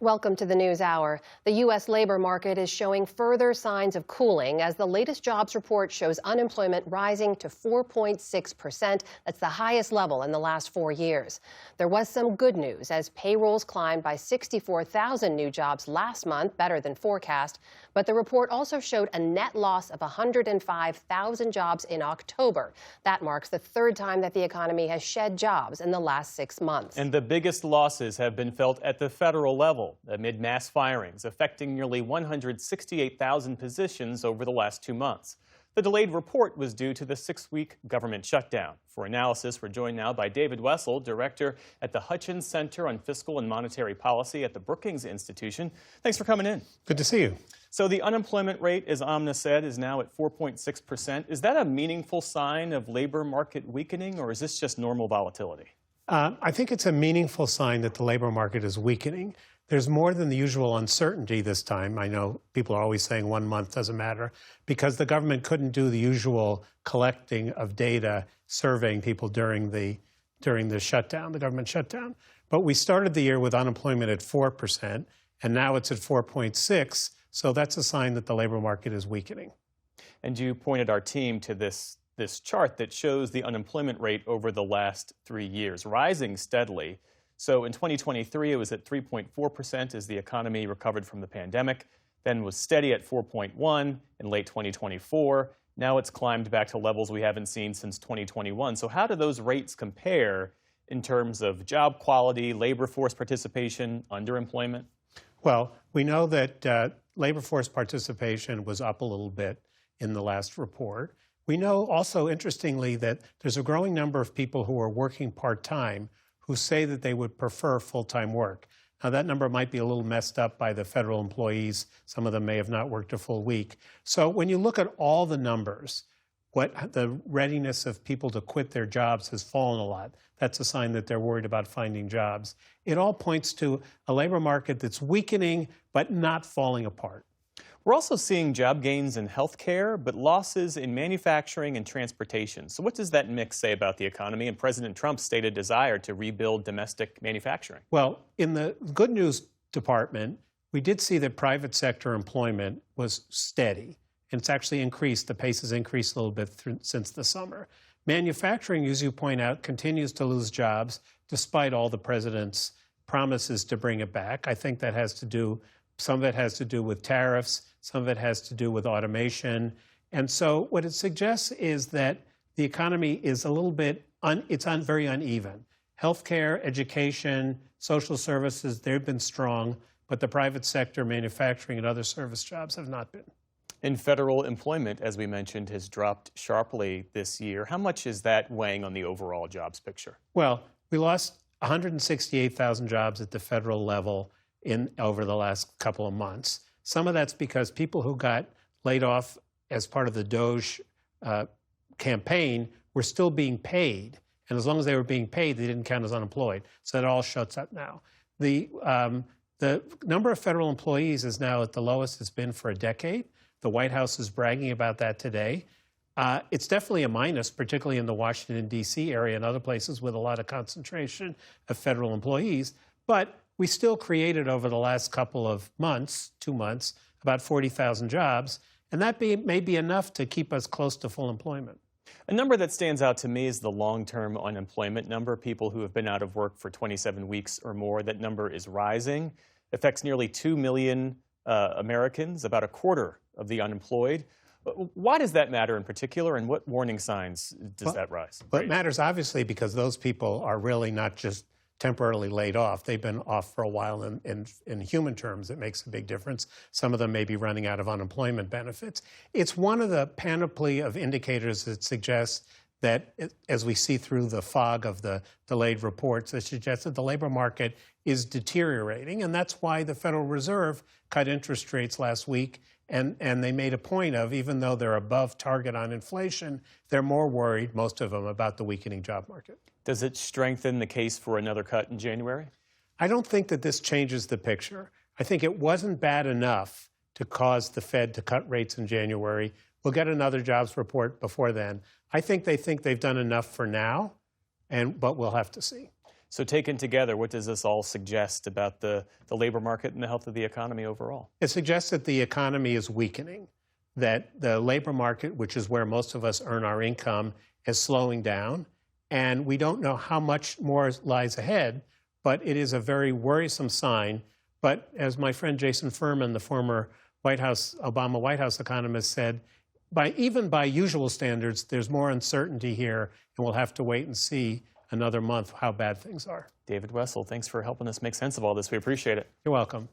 Welcome to the News Hour. The U.S. labor market is showing further signs of cooling as the latest jobs report shows unemployment rising to 4.6%. That's the highest level in the last 4 years. There was some good news as payrolls climbed by 64,000 new jobs last month, better than forecast. But the report also showed a net loss of 105,000 jobs in October. That marks the third time that the economy has shed jobs in the last 6 months. And the biggest losses have been felt at the federal level amid mass firings affecting nearly 168,000 positions over the last 2 months. The delayed report was due to the 6-week government shutdown. For analysis, we're joined now by David Wessel, director at the Hutchins Center on Fiscal and Monetary Policy at the Brookings Institution. Thanks for coming in. Good to see you. So the unemployment rate, as Amna said, is now at 4.6%. Is that a meaningful sign of labor market weakening, or is this just normal volatility? I think it's a meaningful sign that the labor market is weakening. There's more than the usual uncertainty this time. I know people are always saying 1 month doesn't matter because the government couldn't do the usual collecting of data, surveying people during the shutdown, the government shutdown. But we started the year with unemployment at 4%, and now it's at 4.6%. So that's a sign that the labor market is weakening. And you pointed our team to this chart that shows the unemployment rate over the last 3 years, rising steadily. So in 2023, it was at 3.4% as the economy recovered from the pandemic, then was steady at 4.1% in late 2024. Now it's climbed back to levels we haven't seen since 2021. So how do those rates compare in terms of job quality, labor force participation, underemployment? Well, we know that labor force participation was up a little bit in the last report. We know also, interestingly, that there's a growing number of people who are working part-time who say that they would prefer full-time work. Now, that number might be a little messed up by the federal employees. Some of them may have not worked a full week. So when you look at all the numbers, what the readiness of people to quit their jobs has fallen a lot. That's a sign that they're worried about finding jobs. It all points to a labor market that's weakening but not falling apart. We're also seeing job gains in healthcare, but losses in manufacturing and transportation. So what does that mix say about the economy and President Trump's stated desire to rebuild domestic manufacturing? Well, in the good news department, we did see that private sector employment was steady. And it's actually increased. The pace has increased a little bit since the summer. Manufacturing, as you point out, continues to lose jobs despite all the president's promises to bring it back. I think that has to do, some of it has to do with tariffs, some of it has to do with automation. And so what it suggests is that the economy is a little bit, very uneven. Healthcare, education, social services, they've been strong, but the private sector, manufacturing, and other service jobs have not been. And federal employment, as we mentioned, has dropped sharply this year. How much is that weighing on the overall jobs picture? Well, we lost 168,000 jobs at the federal level over the last couple of months. Some of that's because people who got laid off as part of the DOGE campaign were still being paid. And as long as they were being paid, they didn't count as unemployed. So that all shuts up now. The number of federal employees is now at the lowest it's been for a decade. The White House is bragging about that today. It's definitely a minus, particularly in the Washington, D.C. area and other places with a lot of concentration of federal employees. But we still created over the last couple of months, 2 months, about 40,000 jobs. And that may be enough to keep us close to full employment. A number that stands out to me is the long-term unemployment number, people who have been out of work for 27 weeks or more. That number is rising. It affects nearly 2 million Americans, about a quarter of the unemployed. Why does that matter in particular, and what warning signs does that rise? Well, it matters obviously because those people are really not just temporarily laid off. They've been off for a while. In human terms, it makes a big difference. Some of them may be running out of unemployment benefits. It's one of the panoply of indicators that suggests that, as we see through the fog of the delayed reports, that suggests that the labor market is deteriorating. And that's why the Federal Reserve cut interest rates last week. And they made a point of, even though they're above target on inflation, they're more worried, most of them, about the weakening job market. Does it strengthen the case for another cut in January? I don't think that this changes the picture. I think it wasn't bad enough to cause the Fed to cut rates in January. We'll get another jobs report before then. I think they've done enough for now, but we'll have to see. So taken together, what does this all suggest about the labor market and the health of the economy overall? It suggests that the economy is weakening, that the labor market, which is where most of us earn our income, is slowing down. And we don't know how much more lies ahead, but it is a very worrisome sign. But as my friend Jason Furman, the former Obama White House economist, said, even by usual standards, there's more uncertainty here, and we'll have to wait and see another month how bad things are. David Wessel, thanks for helping us make sense of all this. We appreciate it. You're welcome.